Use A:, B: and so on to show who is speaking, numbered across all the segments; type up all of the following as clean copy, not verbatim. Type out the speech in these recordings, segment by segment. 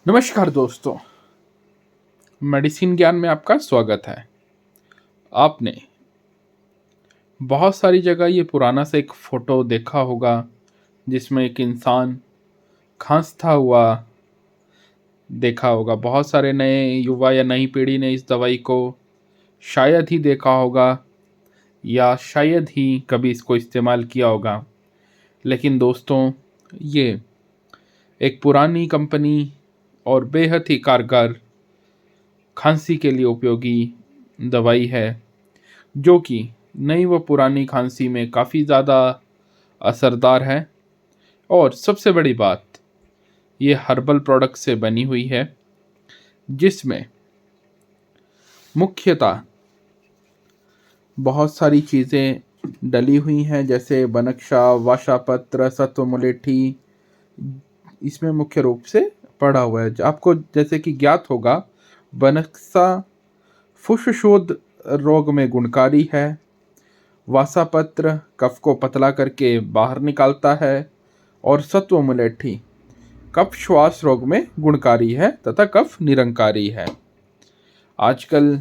A: नमस्कार दोस्तों, मेडिसिन ज्ञान में आपका स्वागत है। आपने बहुत सारी जगह ये पुराना सा एक फ़ोटो देखा होगा जिसमें एक इंसान खांसता हुआ देखा होगा। बहुत सारे नए युवा या नई पीढ़ी ने इस दवाई को शायद ही देखा होगा या शायद ही कभी इसको इस्तेमाल किया होगा। लेकिन दोस्तों, ये एक पुरानी कंपनी और बेहद ही कारगर खांसी के लिए उपयोगी दवाई है, जो कि नई व पुरानी खांसी में काफ़ी ज़्यादा असरदार है। और सबसे बड़ी बात, ये हर्बल प्रोडक्ट से बनी हुई है, जिसमें मुख्यतः बहुत सारी चीज़ें डली हुई हैं, जैसे बनक्षा, वाशापत्र, सत्वमुलेठी। इसमें मुख्य रूप से पड़ा हुआ है। आपको जैसे कि ज्ञात होगा, बनक्षा फुस्फुसोद रोग में गुणकारी है, वासापत्र कफ को पतला करके बाहर निकालता है और सत्वमुलेठी कफ श्वास रोग में गुणकारी है तथा कफ निरंकारी है। आजकल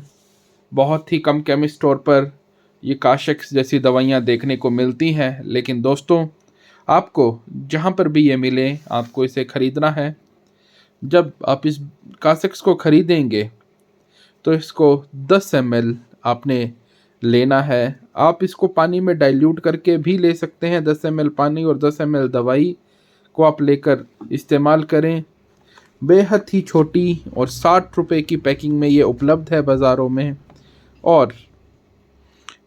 A: बहुत ही कम केमिस्ट स्टोर पर ये काशेक्स जैसी दवाइयाँ देखने को मिलती हैं, लेकिन दोस्तों, आपको जहाँ पर भी ये मिले आपको इसे खरीदना है। जब आप इस काशेक्स को खरीदेंगे तो इसको 10 ml आपने लेना है। आप इसको पानी में डाइल्यूट करके भी ले सकते हैं। 10 ml पानी और 10 ml दवाई को आप लेकर इस्तेमाल करें। बेहद ही छोटी और 60 रुपये की पैकिंग में ये उपलब्ध है बाज़ारों में, और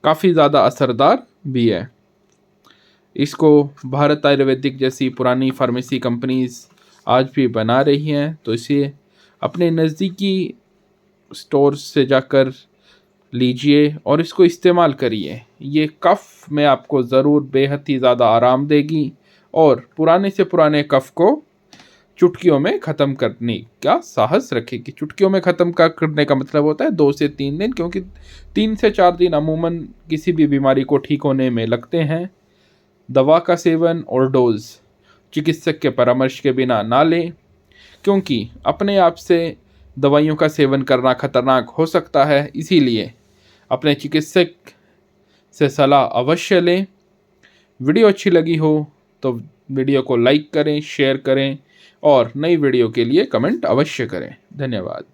A: काफ़ी ज़्यादा असरदार भी है। इसको भारत आयुर्वेदिक जैसी पुरानी फार्मेसी कंपनीज़ आज भी बना रही हैं, तो इसे अपने नज़दीकी स्टोर से जाकर लीजिए और इसको इस्तेमाल करिए। ये कफ़ में आपको ज़रूर बेहद ही ज़्यादा आराम देगी और पुराने से पुराने कफ़ को चुटकियों में ख़त्म करने का साहस रखेगी। चुटकियों में ख़त्म करने का मतलब होता है 2 से 3 दिन, क्योंकि 3 से 4 दिन अमूमन किसी भी बीमारी को ठीक होने में लगते हैं। दवा का सेवन और डोज चिकित्सक के परामर्श के बिना ना लें, क्योंकि अपने आप से दवाइयों का सेवन करना खतरनाक हो सकता है। इसीलिए अपने चिकित्सक से सलाह अवश्य लें। वीडियो अच्छी लगी हो तो वीडियो को लाइक करें, शेयर करें और नई वीडियो के लिए कमेंट अवश्य करें। धन्यवाद।